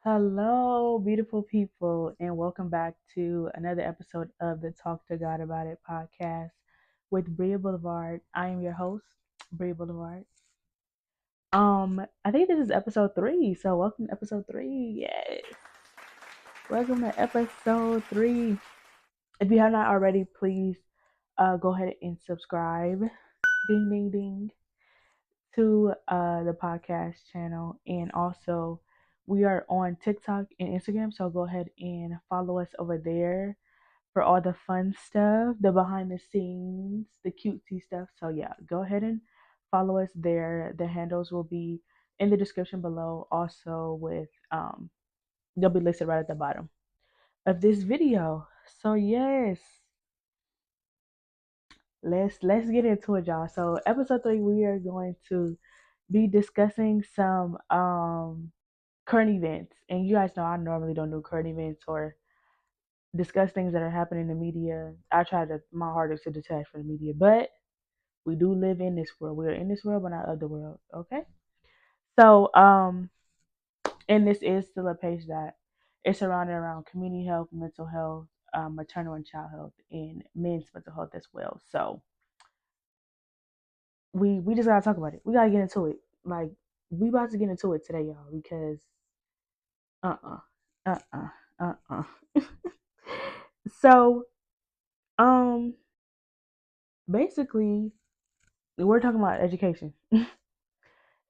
Hello, beautiful people, and welcome back to another episode of the Talk to God About It podcast with Bria Boulevard. I am your host, Bria Boulevard. I think this is episode 3, so welcome to episode 3. Yes, welcome to episode 3. If you have not already, please go ahead and subscribe, ding ding ding, to the podcast channel. And also, we are on TikTok and Instagram, so go ahead and follow us over there for all the fun stuff, the behind the scenes, the cutesy stuff. So yeah, go ahead and follow us there. The handles will be in the description below. Also with they'll be listed right at the bottom of this video. So yes, let's get into it, y'all. So episode 3, we are going to be discussing some current events. And you guys know I normally don't do current events or discuss things that are happening in the media. I try to my hardest to detach from the media, but we do live in this world. We are in this world, but not of the world. Okay. So and this is still a page that is surrounded around community health, mental health, maternal and child health, and men's mental health as well. So we just gotta talk about it. We gotta get into it. Like we about to get into it today, y'all, because uh uh uh uh uh. So um basically we're talking about education and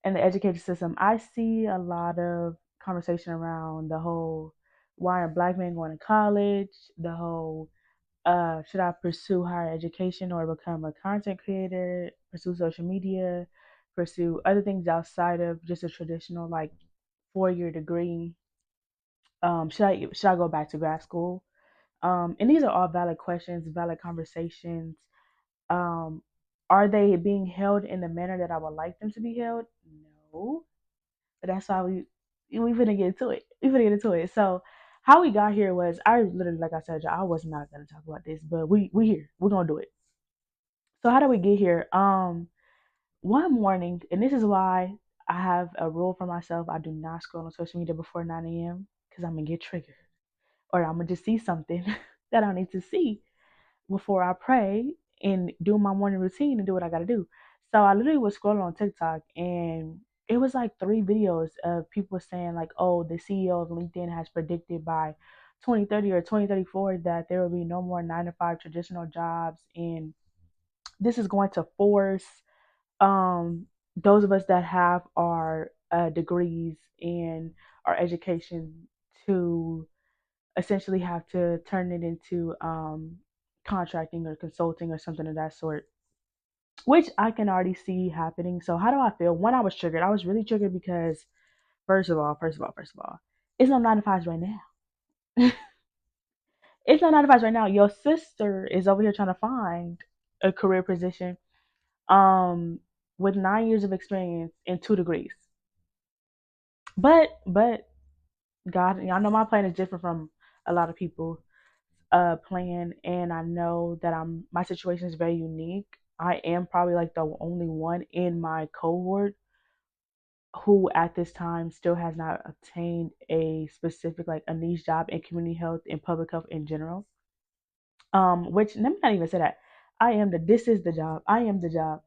the education system. I see a lot of conversation around the whole why are black men going to college, the whole should I pursue higher education or become a content creator, pursue social media, pursue other things outside of just a traditional like 4-year degree. Should I go back to grad school? And these are all valid questions, valid conversations. Um, are they being held in the manner that I would like them to be held? No, but that's why we finna get into it. We finna get into it. So how we got here was I literally, like I said, I was not gonna talk about this, but we here. We're gonna do it. So how do we get here? One morning, and this is why I have a rule for myself. I do not scroll on social media before 9 a.m. because I'm gonna get triggered, or I'm gonna just see something that I need to see before I pray and do my morning routine and do what I got to do. So I literally was scrolling on TikTok and it was like 3 videos of people saying like, oh, the CEO of LinkedIn has predicted by 2030 or 2034 that there will be no more 9 to 5 traditional jobs, and this is going to force um those of us that have our degrees and our education to essentially have to turn it into contracting or consulting or something of that sort, which I can already see happening. So how do I feel? When I was triggered, I was really triggered because first of all, it's no 9 to 5s right now. It's no 9 to 5s right now. Your sister is over here trying to find a career position um with 9 years of experience and 2 degrees. But God, y'all know my plan is different from a lot of people plan, and I know that my situation is very unique. I am probably like the only one in my cohort who at this time still has not obtained a specific like a niche job in community health and public health in general. Which let me not even say that. This is the job. I am the job.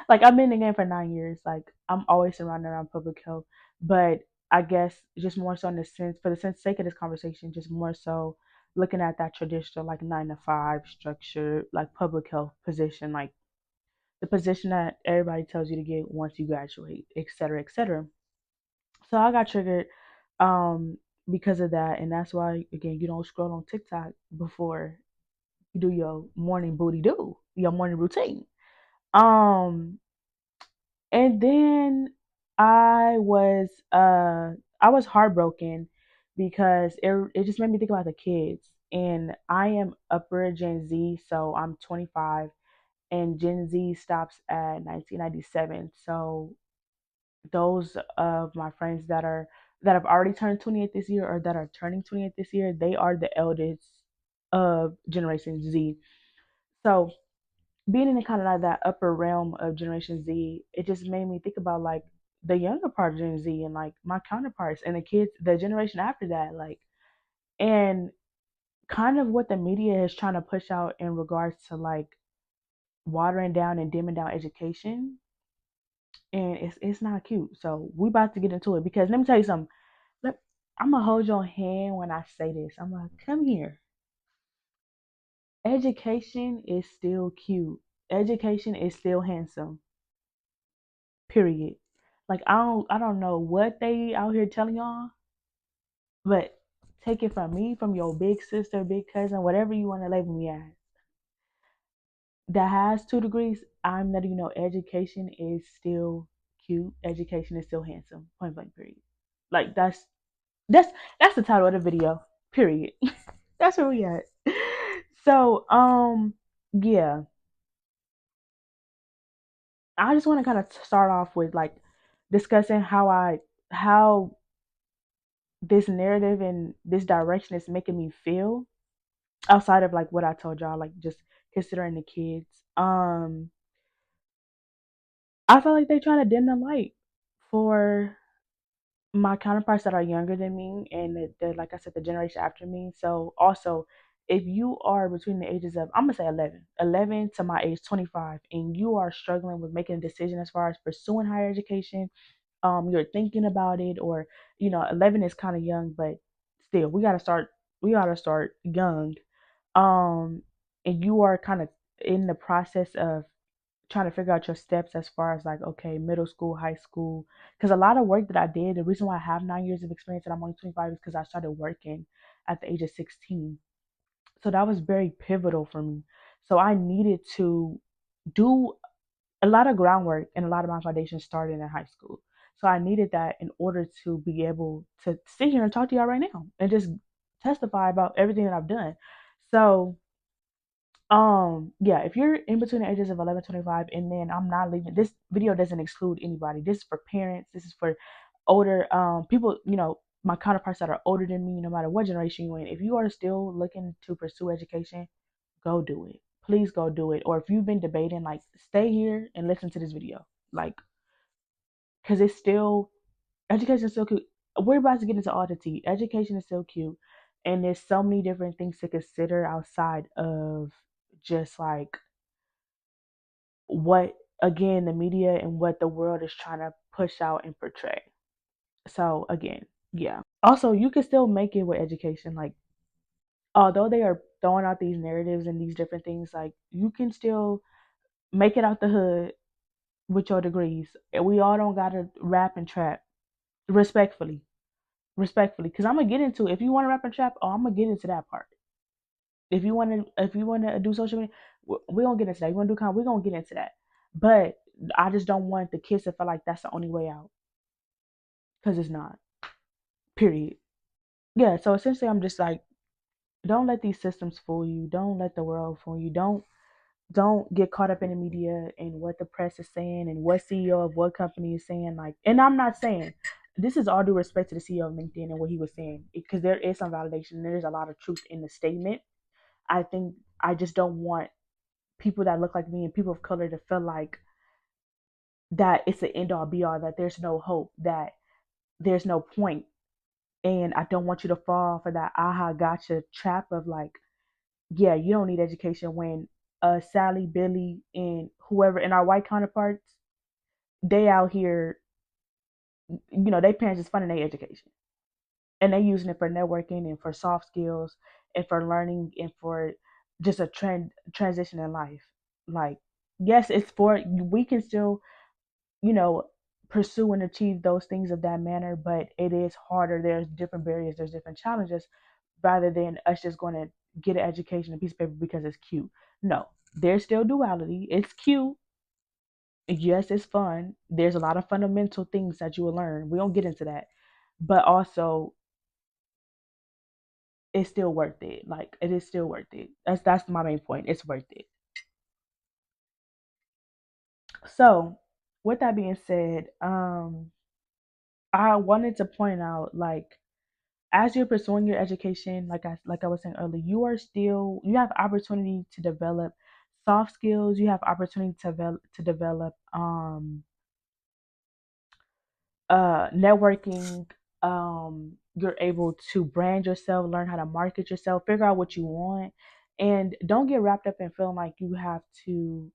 Like I've been in the game for 9 years. Like I'm always surrounded around public health. But I guess just more so in the sense for the sake of this conversation, just more so looking at that traditional like 9 to 5 structure, like public health position, like the position that everybody tells you to get once you graduate, et cetera, et cetera. So I got triggered because of that, and that's why again you don't scroll on TikTok before you do your morning booty do, your morning routine. Um and then I was I was heartbroken because it just made me think about the kids. And I am upper Gen Z, so I'm 25, and Gen Z stops at 1997. So those of my friends that have already turned 28 this year or that are turning 28 this year, they are the eldest of Generation Z. So being in kind of like that upper realm of Generation Z, it just made me think about like the younger part of Gen Z and like my counterparts and the kids, the generation after that, like, and kind of what the media is trying to push out in regards to like watering down and dimming down education, and it's not cute. So we about to get into it because let me tell you something. Let, I'm gonna hold your hand when I say this. I'm gonna come here. Education is still cute. Education is still handsome. Period. Like I don't know what they out here telling y'all, but take it from me, from your big sister, big cousin, whatever you want to label me as, that has 2 degrees. I'm letting you know education is still cute. Education is still handsome. Point blank. Period. Like that's that's the title of the video. Period. That's where we at. So yeah, I just want to kind of start off with like discussing how this narrative and this direction is making me feel outside of like what I told y'all, like just considering the kids. I feel like they trying to dim the light for my counterparts that are younger than me and like I said, the generation after me. So also, if you are between the ages of, I'm gonna say 11 to my age 25, and you are struggling with making a decision as far as pursuing higher education, you're thinking about it, or 11 is kind of young, but still, we gotta start young. Um, and you are kind of in the process of trying to figure out your steps as far as like, okay, middle school, high school. Because a lot of work that I did, the reason why I have 9 years of experience and I'm only 25 is because I started working at the age of 16. So that was very pivotal for me. So I needed to do a lot of groundwork, and a lot of my foundation started in high school. So I needed that in order to be able to sit here and talk to y'all right now and just testify about everything that I've done. So yeah, if you're in between the ages of 11 and 25, and then I'm not leaving, this video doesn't exclude anybody. This is for parents, this is for older people, my counterparts that are older than me, no matter what generation you're in. If you are still looking to pursue education, go do it. Please go do it. Or if you've been debating, like, stay here and listen to this video. Like, because it's still, education is still cute. We're about to get into all the tea. Education is still cute. And there's so many different things to consider outside of just like what, again, the media and what the world is trying to push out and portray. So again, yeah. Also, you can still make it with education. Like, although they are throwing out these narratives and these different things, like, you can still make it out the hood with your degrees. And we all don't gotta rap and trap. Respectfully. Respectfully. Because I'm gonna get into, if you want to rap and trap, I'm gonna get into that part. If you wanna do social media, we gonna get into that. You wanna do we're gonna get into that. But I just don't want the kids to feel like that's the only way out. Because it's not. Period. Yeah, so essentially I'm just like, don't let these systems fool you. Don't let the world fool you. Don't get caught up in the media and what the press is saying and what CEO of what company is saying. Like, and I'm not saying, this is all due respect to the CEO of LinkedIn and what he was saying, because there is some validation. There's a lot of truth in the statement. I think I just don't want people that look like me and people of color to feel like that it's an end all be all, that there's no hope, that there's no point. And I don't want you to fall for that aha gotcha trap of like, yeah, you don't need education when Sally, Billy, and whoever, and our white counterparts, they out here, they parents is funding their education. And they using it for networking and for soft skills and for learning and for just a transition in life. Like, yes, it's for, we can still, you know, pursue and achieve those things of that manner, but it is harder. There's different barriers, there's different challenges, rather than us just going to get an education, a piece of paper because it's cute. No, there's still duality. It's cute. Yes, it's fun. There's a lot of fundamental things that you will learn. We don't get into that. But also, it's still worth it. Like, it is still worth it. That's my main point. It's worth it. So, with that being said, I wanted to point out, like, as you're pursuing your education, like I was saying earlier, you have opportunity to develop soft skills. You have opportunity to develop networking. You're able to brand yourself, learn how to market yourself, figure out what you want, and don't get wrapped up in feeling like you have to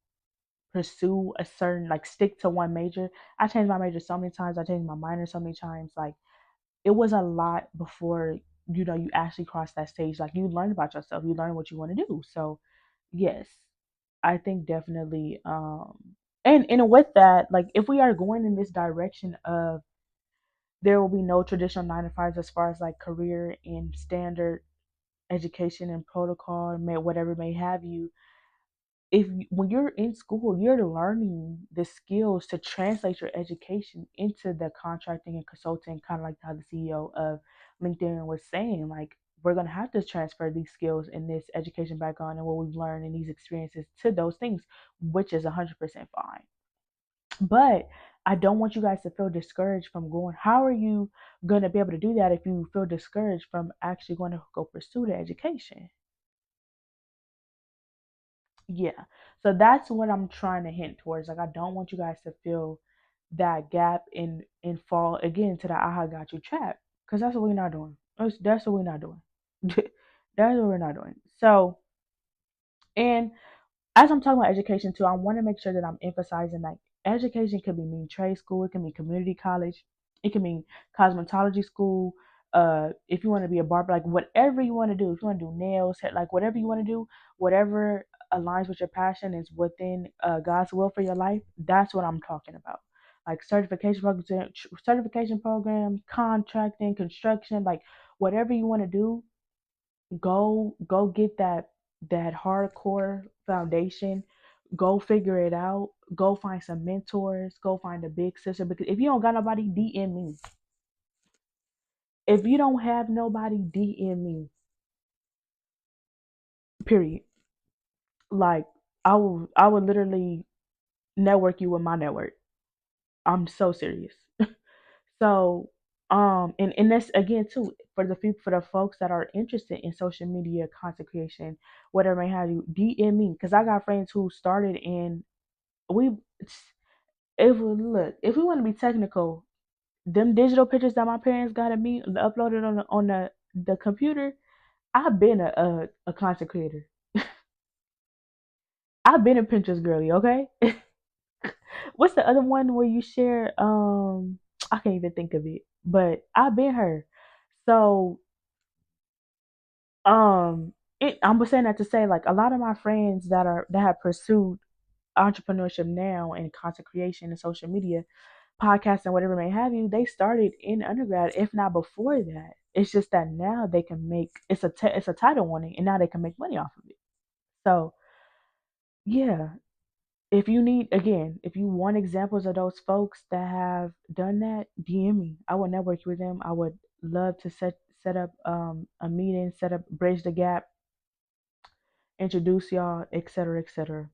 pursue a certain, like, stick to one major. I changed my major so many times. I changed my minor so many times. Like, it was a lot before you actually cross that stage. Like, you learn about yourself, you learn what you want to do. So yes, I think definitely, and with that, like, if we are going in this direction of there will be no traditional 9 to 5s as far as like career and standard education and protocol, may whatever may have you, when you're in school, you're learning the skills to translate your education into the contracting and consulting, kind of like how the CEO of LinkedIn was saying. Like, we're gonna have to transfer these skills and this education background and what we've learned and these experiences to those things, which is 100% fine. But I don't want you guys to feel discouraged from going. How are you gonna be able to do that if you feel discouraged from actually going to go pursue the education? Yeah. So that's what I'm trying to hint towards. Like, I don't want you guys to feel that gap and fall again to the aha got you trap. Because that's what we're not doing. That's what we're not doing. That's what we're not doing. So, and as I'm talking about education too, I want to make sure that I'm emphasizing that education could be mean trade school, it can be community college, it can mean cosmetology school. If you want to be a barber, like whatever you want to do, if you want to do nails, like whatever you want to do, whatever aligns with your passion is within God's will for your life. That's what I'm talking about. Like certification program, contracting, construction, like whatever you want to do, go get that hardcore foundation. Go figure it out. Go find some mentors. Go find a big sister. Because if you don't got nobody, DM me. If you don't have nobody, DM me. Period. Like, I would literally network you with my network. I'm so serious. So, and that's again too for the people, for the folks that are interested in social media content creation, whatever may have you, DM me, because I got friends who started in we. If we look, if we want to be technical, them digital pictures that my parents got of me uploaded on the computer, I've been a content creator. I've been a Pinterest girly. Okay, what's the other one where you share? I can't even think of it, but I've been her. So um I'm saying that to say, like, a lot of my friends that have pursued entrepreneurship now and content creation and social media, podcasting, whatever may have you, they started in undergrad, if not before that. It's just that now they can make it's a title warning, and now they can make money off of it. So yeah, if you want examples of those folks that have done that, DM me. I will network with them. I would love to set up a meeting, set up bridge the gap, introduce y'all, etc., etc.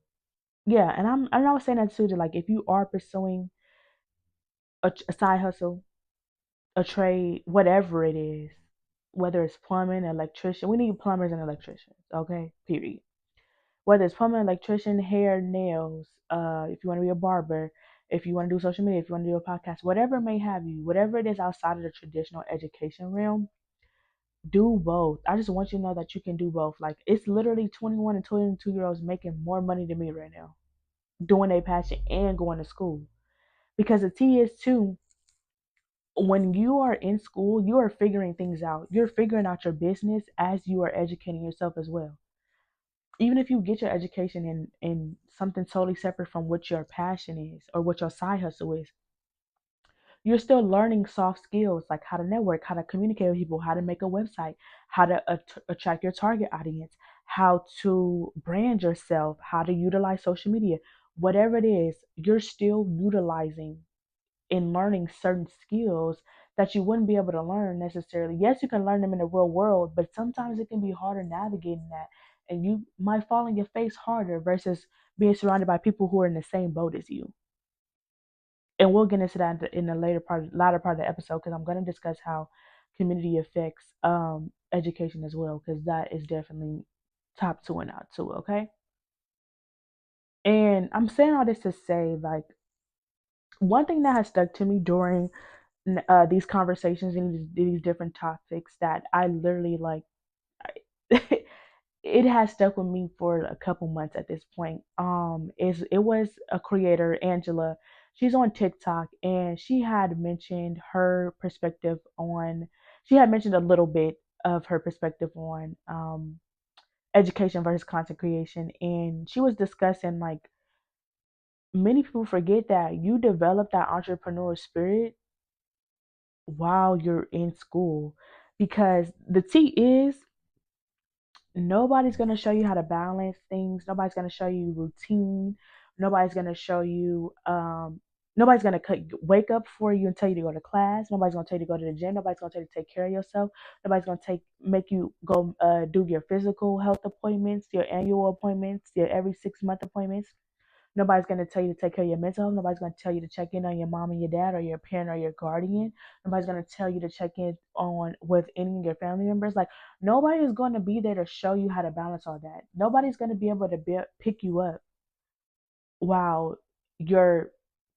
Yeah, and I was saying that too. That, like, if you are pursuing a side hustle, a trade, whatever it is, whether it's plumbing, electrician, we need plumbers and electricians. Okay, period. Whether it's plumbing, electrician, hair, nails, if you want to be a barber, if you want to do social media, if you want to do a podcast, whatever may have you, whatever it is outside of the traditional education realm, do both. I just want you to know that you can do both. Like, it's literally 21 and 22-year-olds making more money than me right now, doing a passion and going to school. Because the T is too, when you are in school, you are figuring things out. You're figuring out your business as you are educating yourself as well. Even if you get your education in something totally separate from what your passion is or what your side hustle is, you're still learning soft skills like how to network, how to communicate with people, how to make a website, how to attract your target audience, how to brand yourself, how to utilize social media. Whatever it is, you're still utilizing in learning certain skills that you wouldn't be able to learn necessarily. Yes, you can learn them in the real world, but sometimes it can be harder navigating that. And you might fall on your face harder versus being surrounded by people who are in the same boat as you. And we'll get into that in the latter part of the episode, because I'm going to discuss how community affects education as well, because that is definitely top two and out too. Okay. And I'm saying all this to say, like, one thing that has stuck to me during these conversations and these different topics that I literally like. It has stuck with me for a couple months at this point. Is it was a creator, Angela. She's on TikTok, and she had mentioned her perspective on. She had mentioned a little bit of her perspective on education versus content creation, and she was discussing like many people forget that you develop that entrepreneur spirit while you're in school, because the T is nobody's going to show you how to balance things. Nobody's going to show you routine. Nobody's going to show you nobody's going to wake up for you and tell you to go to class. Nobody's going to tell you to go to the gym. Nobody's going to tell you to take care of yourself. Nobody's going to make you go do your physical health appointments, your annual appointments, your every 6 month appointments. Nobody's going to tell you to take care of your mental health. Nobody's going to tell you to check in on your mom and your dad or your parent or your guardian. Nobody's going to tell you to check in on with any of your family members. Like, nobody is going to be there to show you how to balance all that. Nobody's going to be able to pick you up while you're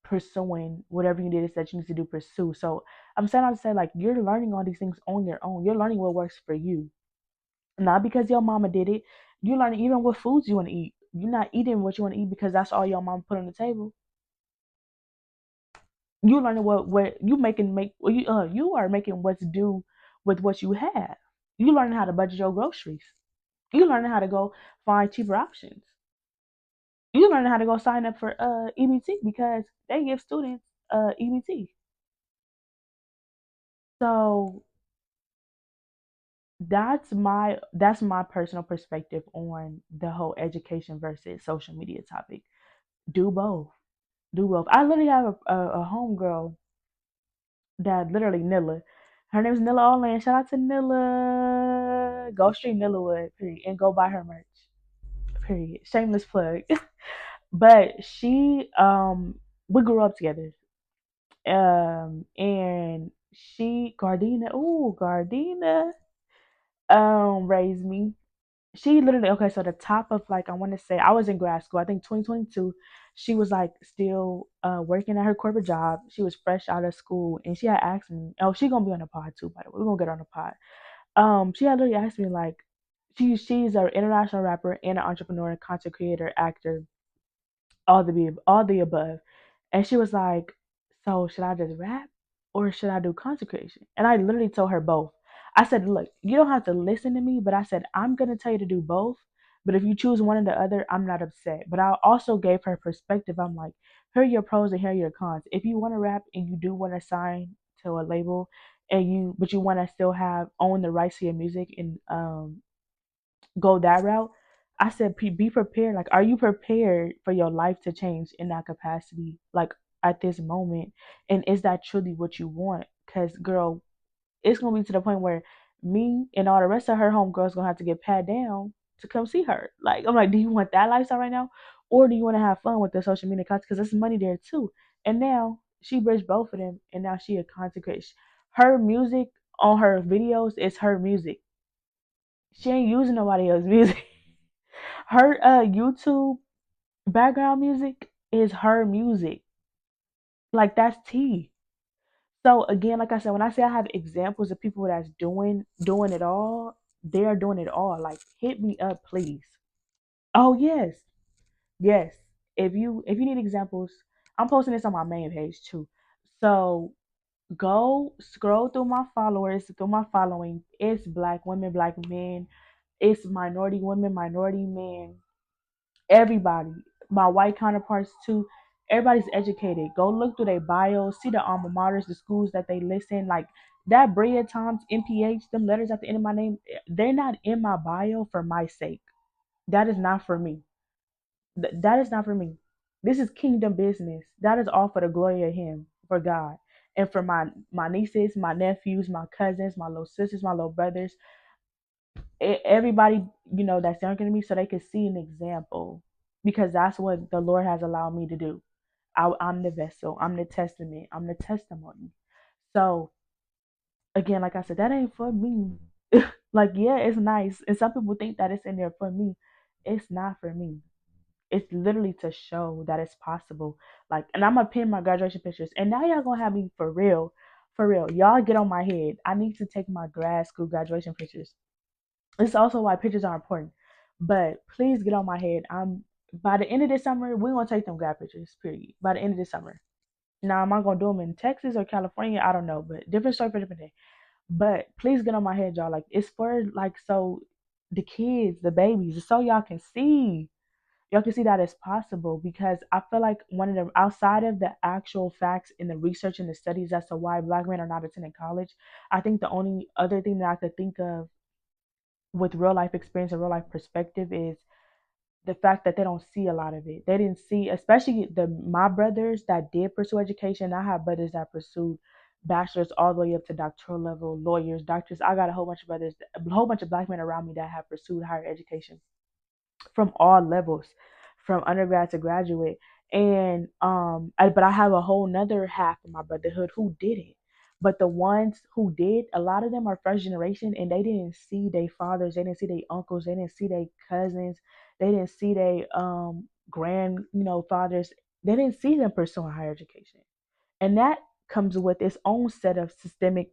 pursuing whatever it is that you need to do pursue. So I'm saying to say, like, you're learning all these things on your own. You're learning what works for you, not because your mama did it. You're learning even what foods you want to eat. You're not eating what you want to eat because that's all your mama put on the table. You learning what you making make you are making what's due with what you have. You learning how to budget your groceries. You learning how to go find cheaper options. You learning how to go sign up for EBT because they give students EBT. So that's my personal perspective on the whole education versus social media topic. Do both. Do both. I literally have a homegirl that literally Nilla. Her name is Nilla Allin. Shout out to Nilla. Go stream Nilla Wood, period, and go buy her merch. Period. Shameless plug. But she we grew up together. And she Gardena raised me. She literally, okay, so the top of, like, I want to say I was in grad school, I think 2022. She was like still working at her corporate job. She was fresh out of school, and she had asked me, oh, she gonna be on the pod too, by the way. We're gonna get on the pod. She had literally asked me, like, she's an international rapper and an entrepreneur, content creator, actor, all the above. And she was like, "So should I just rap or should I do consecration?" And I literally told her both. I said, "Look, you don't have to listen to me, but I said I'm gonna tell you to do both. But if you choose one or the other, I'm not upset." But I also gave her perspective. I'm like, here are your pros and here are your cons. If you want to rap and you do want to sign to a label, but you want to still have own the rights to your music and go that route, I said, be prepared. Like, are you prepared for your life to change in that capacity? Like, at this moment, and is that truly what you want? Because, girl, it's gonna be to the point where me and all the rest of her homegirls gonna have to get pat down to come see her. Like, I'm like, do you want that lifestyle right now, or do you want to have fun with the social media content? Because there's money there too. And now she bridged both of them, and now she a content creator. Her music on her videos is her music. She ain't using nobody else's music. Her YouTube background music is her music. Like, that's tea. So again, like I said, when I say I have examples of people that's doing it all, they are doing it all. Like, hit me up, please. Oh yes, yes. If you need examples, I'm posting this on my main page too. So go scroll through my followers, through my following. It's black women, black men. It's minority women, minority men. Everybody, my white counterparts too. Everybody's educated. Go look through their bios, see the alma maters, the schools that they listen. Like that Bria Times, MPH, them letters at the end of my name, they're not in my bio for my sake. That is not for me. That is not for me. This is kingdom business. That is all for the glory of Him, for God, and for my nieces, my nephews, my cousins, my little sisters, my little brothers, everybody, that's younger than me, so they can see an example, because that's what the Lord has allowed me to do. I'm the vessel, I'm the testament, I'm the testimony. So again, like I said, that ain't for me. Like, yeah, it's nice, and some people think that it's in there for me. It's not for me. It's literally to show that it's possible. Like, and I'm gonna pin my graduation pictures, and now y'all gonna have me for real For real, y'all get on my head. I need to take my grad school graduation pictures. This is also why pictures are important. But please get on my head. I'm By the end of this summer, we're gonna take them grad pictures. Period. By the end of this summer. Now, am I gonna do them in Texas or California? I don't know, but different story for different day. But please get on my head, y'all. Like it's for like so the kids, the babies, so y'all can see that it's possible because I feel like one of the outside of the actual facts in the research and the studies as to why black men are not attending college, I think the only other thing that I could think of with real life experience and real life perspective is the fact that they don't see a lot of it. They didn't see, especially my brothers that did pursue education. I have brothers that pursued bachelor's all the way up to doctoral level, lawyers, doctors. I got a whole bunch of brothers, a whole bunch of black men around me that have pursued higher education from all levels, from undergrad to graduate. And but I have a whole nother half of my brotherhood who didn't. But the ones who did, a lot of them are first generation and they didn't see their fathers, they didn't see their uncles, they didn't see their cousins, they didn't see their grand, fathers. They didn't see them pursuing higher education. And that comes with its own set of systemic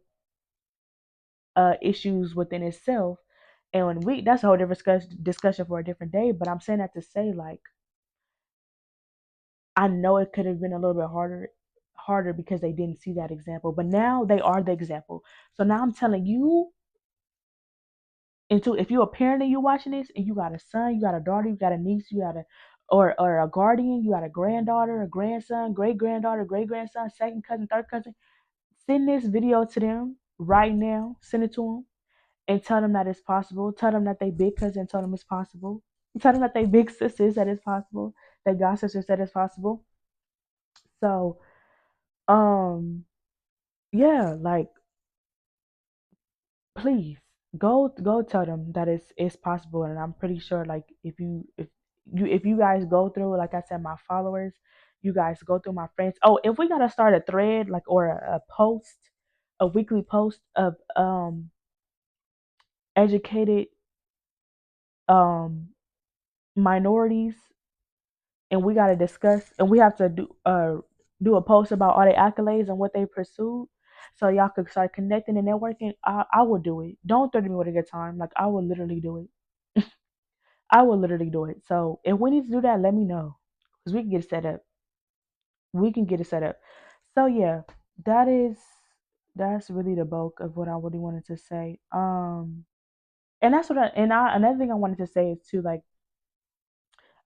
issues within itself. And when that's a whole different discussion for a different day. But I'm saying that to say, like, I know it could have been a little bit harder because they didn't see that example. But now they are the example. So now I'm telling you, if you're a parent and you're watching this, and you got a son, you got a daughter, you got a niece, you got a or a guardian, you got a granddaughter, a grandson, great granddaughter, great grandson, second cousin, third cousin, send this video to them right now. Send it to them and tell them that it's possible. Tell them that they big cousin told them it's possible. Tell them that they big sisters that it's possible. That god sisters said it's possible. So, yeah, like please go tell them that it's possible. And I'm pretty sure, like if you guys go through, like I said, my followers, you guys go through my friends. Oh, if we gotta start a thread, like or a post, a weekly post of educated um minorities, and we got to discuss, and we have to do a post about all their accolades and what they pursued, so y'all could start connecting and networking. I will do it. Don't threaten me with a good time. Like I will literally do it. I will literally do it. So if we need to do that, let me know, because we can get it set up. We can get it set up. So yeah, that is that's really the bulk of what I really wanted to say. And that's what another thing I wanted to say is too, like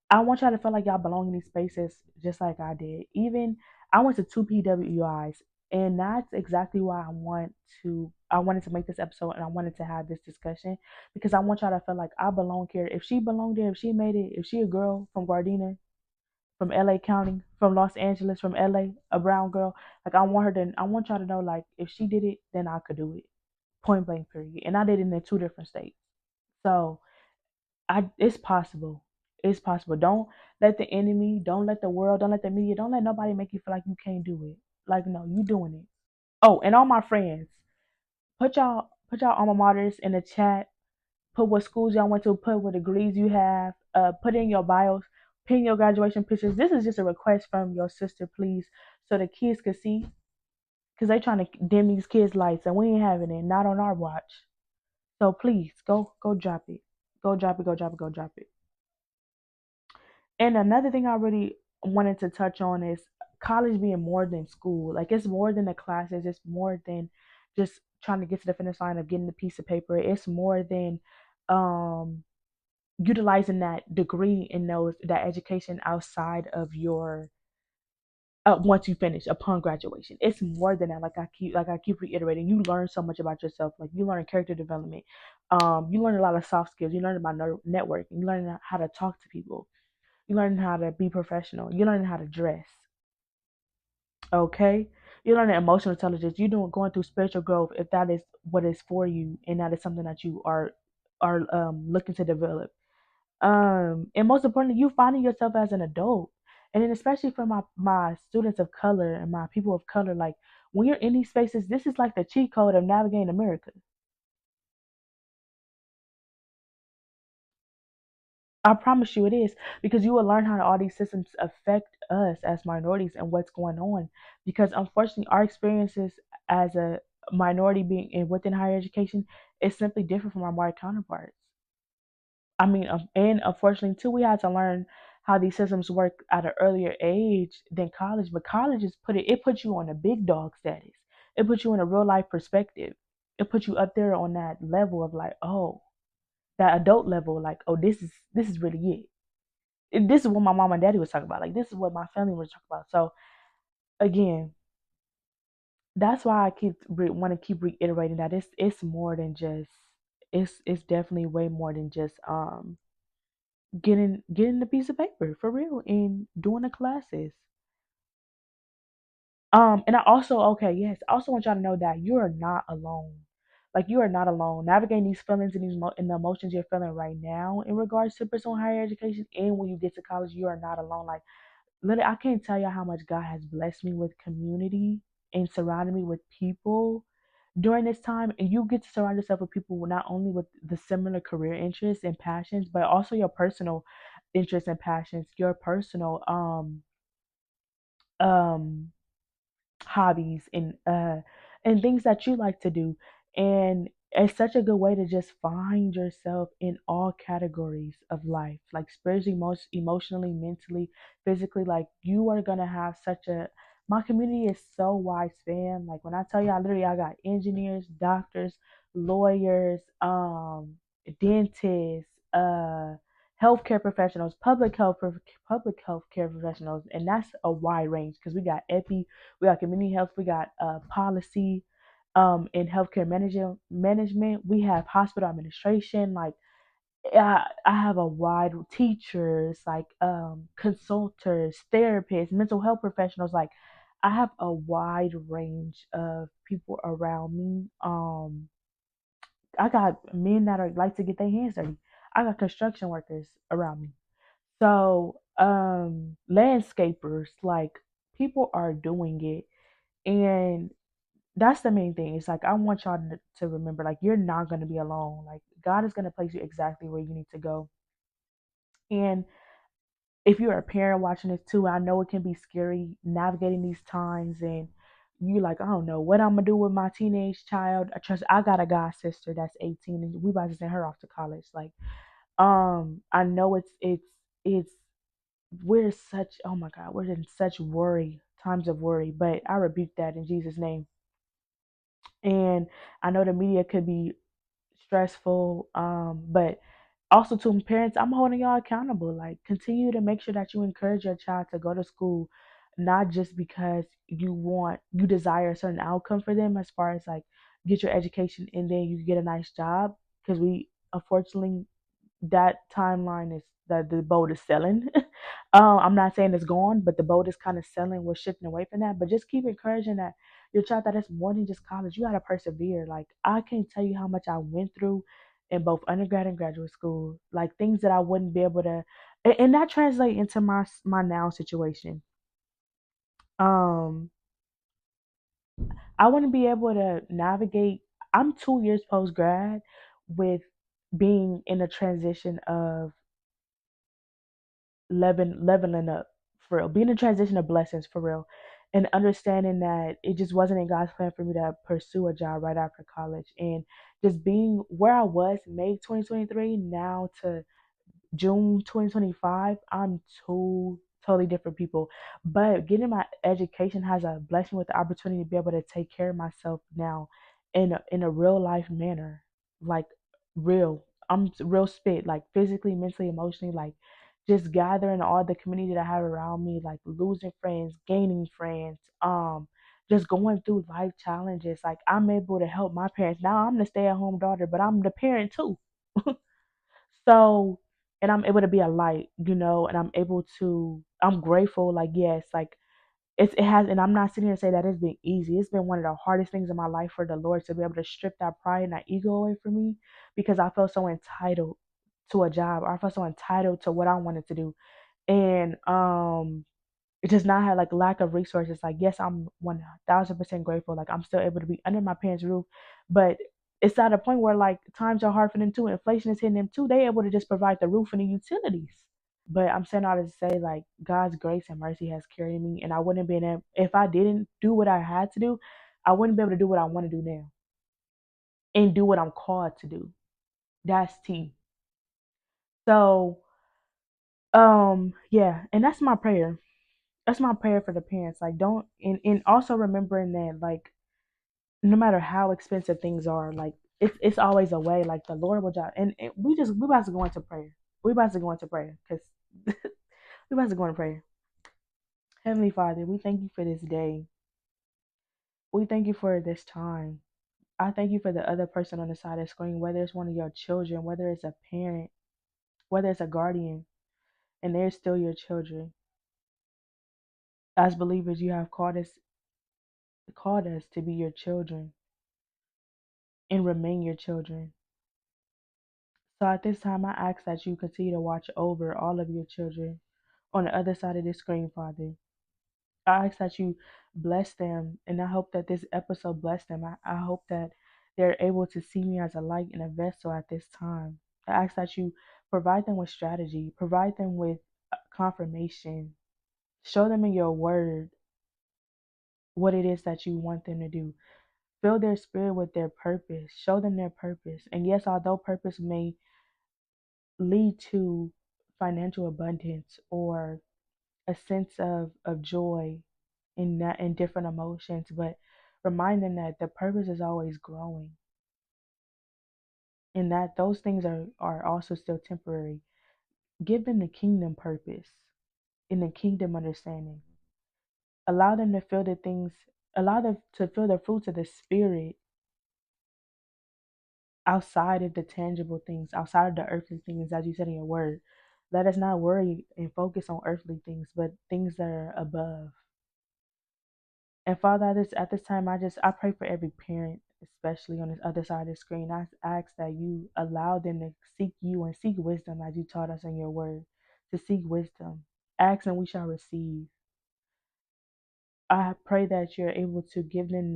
I want y'all to feel like y'all belong in these spaces just like I did. Even I went to two PWIs, and that's exactly why I wanted to make this episode and I wanted to have this discussion, because I want y'all to feel like I belong here. If she belonged there, if she made it, if she a girl from Gardena, from LA County, from Los Angeles, from LA, a brown girl, like I want y'all to know, like if she did it, then I could do it. Point blank period. And I did it in two different states. So it's possible. It's possible. Don't let the enemy, don't let the world, don't let the media, don't let nobody make you feel like you can't do it. Like no, you doing it. Oh, and all my friends, put y'all alma maters in the chat. Put what schools y'all went to. Put what degrees you have. Put in your bios. Pin your graduation pictures. This is just a request from your sister, please, so the kids can see, because they trying to dim these kids' lights, and we ain't having it. Not on our watch. So please go drop it. Go drop it. Go drop it. Go drop it. And another thing I really wanted to touch on is college being more than school. Like it's more than the classes. It's more than just trying to get to the finish line of getting the piece of paper. It's more than um, utilizing that degree in that education outside of your once you finish upon graduation. It's more than that. Like I keep reiterating. You learn so much about yourself. Like you learn character development. You learn a lot of soft skills. You learn about networking. You learn how to talk to people. You learn how to be professional. You learn how to dress. Okay. You learn emotional intelligence. You doing going through spiritual growth if that is what is for you, and that is something that you are looking to develop. And most importantly, you finding yourself as an adult. And then especially for my students of color and my people of color, like when you're in these spaces, this is like the cheat code of navigating America. I promise you it is, because you will learn how all these systems affect us as minorities and what's going on. Because unfortunately, our experiences as a minority being within higher education is simply different from our white counterparts. I mean, and unfortunately too, we had to learn how these systems work at an earlier age than college. But college is it puts you on a big dog status. It puts you in a real life perspective. It puts you up there on that level of like, oh, that adult level, like, oh, this is really it. This is what my mom and daddy was talking about. Like, this is what my family was talking about. So again, that's why I want to keep reiterating that it's more than just, it's definitely way more than just getting the piece of paper for real and doing the classes. And I also, okay, yes, I also want y'all to know that you are not alone. Like, you are not alone. Navigating these feelings and and the emotions you're feeling right now in regards to pursuing higher education, and when you get to college, you are not alone. Like, literally, I can't tell you how much God has blessed me with community and surrounded me with people during this time. And you get to surround yourself with people not only with the similar career interests and passions, but also your personal interests and passions, your personal um hobbies and things that you like to do. And it's such a good way to just find yourself in all categories of life, like spiritually, most emotionally, mentally, physically. Like, you are gonna have such a, my community is so wide span. Like, when I tell you, I got engineers, doctors, lawyers, dentists, healthcare professionals, public healthcare professionals, and that's a wide range, because we got epi, we got community health, we got policy, in healthcare management. We have hospital administration. Like, I have a wide teachers, like consultants, therapists, mental health professionals. Like, I have a wide range of people around me. I got men that are like to get their hands dirty. I got construction workers around me. So, landscapers, like, people are doing it. And that's the main thing. It's like, I want y'all to remember, like, you're not going to be alone. Like, God is going to place you exactly where you need to go. And if you're a parent watching this too, I know it can be scary navigating these times, and you like, I don't know what I'm gonna do with my teenage child. I got a god sister that's 18, and we about to send her off to college. Like, I know it's we're such, oh my God, we're in such worry, times of worry, but I rebuke that in Jesus' name. And I know the media could be stressful, but also to parents, I'm holding y'all accountable. Like, continue to make sure that you encourage your child to go to school, not just because you desire a certain outcome for them, as far as like get your education and then you get a nice job. Because we, unfortunately, that timeline is that the boat is selling. I'm not saying it's gone, but the boat is kind of selling. We're shifting away from that. But just keep encouraging that your child, that it's more than just college. You gotta persevere. Like, I can't tell you how much I went through in both undergrad and graduate school. Like, things that I wouldn't be able to, and that translate into my now situation. Um, I want to be able to navigate. I'm 2 years post grad with being in a transition of leveling up for real, being a transition of blessings for real, and understanding that it just wasn't in God's plan for me to pursue a job right after college, and just being where I was May 2023 now to June 2025, I'm two totally different people. But getting my education has a blessing with the opportunity to be able to take care of myself now in a real life manner. Like, real. I'm real spit, like physically, mentally, emotionally, like just gathering all the community that I have around me, like losing friends, gaining friends, just going through life challenges. Like, I'm able to help my parents. Now I'm the stay at home daughter, but I'm the parent too. So, and I'm able to be a light, and I'm grateful. Like, yes, like it has, and I'm not sitting here to say that it's been easy. It's been one of the hardest things in my life for the Lord to be able to strip that pride and that ego away from me, because I felt so entitled to a job. Or I felt so entitled to what I wanted to do. And it does not have like lack of resources. Like, yes, I'm 1000% grateful. Like, I'm still able to be under my parents' roof, but It's at a point where like times are hard for them too. Inflation is hitting them too. They able to just provide the roof and the utilities. But I'm saying all this to say like God's grace and mercy has carried me, and I wouldn't have been able, if I didn't do what I had to do, I wouldn't be able to do what I want to do now and do what I'm called to do. That's T. So yeah, and that's my prayer. That's my prayer for the parents. Like don't and also remembering that like no matter how expensive things are, like it's always a way. Like the Lord will just and we about to go into prayer. We about to go into prayer because we about to go into prayer. Heavenly Father, we thank you for this day. We thank you for this time. I thank you for the other person on the side of the screen, whether it's one of your children, whether it's a parent, whether it's a guardian, and they're still your children. As believers, you have called us to be your children and remain your children. So at this time, I ask that you continue to watch over all of your children on the other side of the screen, Father. I ask that you bless them, and I hope that this episode bless them. I hope that they're able to see me as a light and a vessel at this time. I ask that you provide them with strategy, provide them with confirmation, show them in your word what it is that you want them to do. Fill their spirit with their purpose, show them their purpose. And yes, although purpose may lead to financial abundance or a sense of joy in that in different emotions, but remind them that the purpose is always growing and that those things are also still temporary. Give them the kingdom purpose and the kingdom understanding. Allow them to feel the things, allow them to feel the fruits of the spirit outside of the tangible things, outside of the earthly things, as you said in your word. Let us not worry and focus on earthly things, but things that are above. And Father, at this time, I pray for every parent, especially on this other side of the screen. I ask that you allow them to seek you and seek wisdom, as you taught us in your word, to seek wisdom. Ask and we shall receive. I pray that you're able to give them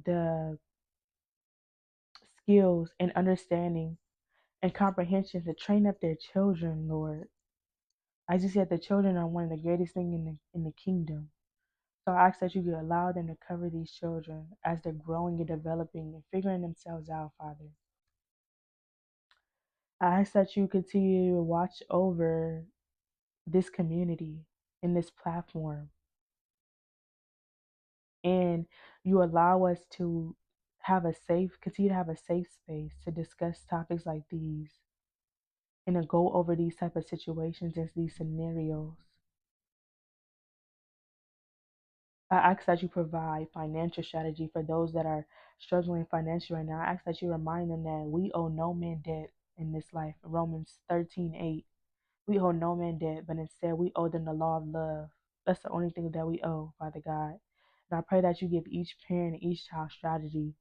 the skills and understanding and comprehension to train up their children, Lord. As you said, the children are one of the greatest things in the kingdom. So I ask that you could allow them to cover these children as they're growing and developing and figuring themselves out, Father. I ask that you continue to watch over this community and this platform. And you allow us to continue to have a safe space to discuss topics like these and to go over these type of situations and these scenarios. I ask that you provide financial strategy for those that are struggling financially right now. I ask that you remind them that we owe no man debt in this life. Romans 13:8. We owe no man debt, but instead we owe them the law of love. That's the only thing that we owe, Father God. And I pray that you give each parent and each child strategy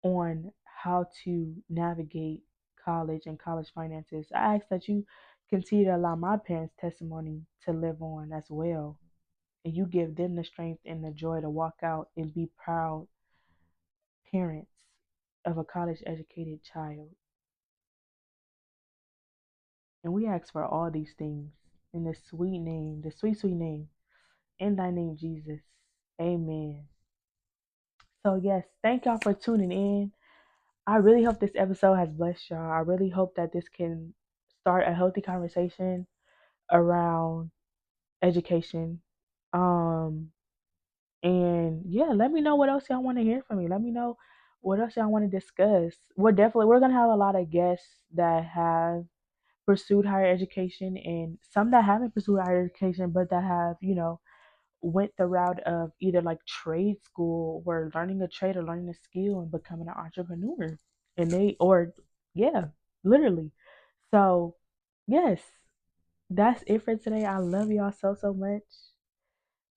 on how to navigate college and college finances. I ask that you continue to allow my parents' testimony to live on as well, and you give them the strength and the joy to walk out and be proud parents of a college educated child. And we ask for all these things in the sweet name, the sweet, sweet name, in thy name, Jesus. Amen. So, yes, thank y'all for tuning in. I really hope this episode has blessed y'all. I really hope that this can start a healthy conversation around education. Um, And yeah, let me know what else y'all want to hear from me. Let me know what else y'all want to discuss. We're gonna have a lot of guests that have pursued higher education and some that haven't pursued higher education but that have, went the route of either like trade school or learning a trade or learning a skill and becoming an entrepreneur. And yeah, literally. So yes, that's it for today. I love y'all so much.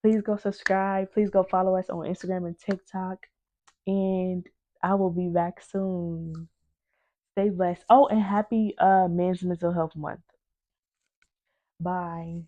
Please go subscribe. Please go follow us on Instagram and TikTok. And I will be back soon. Stay blessed. Oh, and happy Men's Mental Health Month. Bye.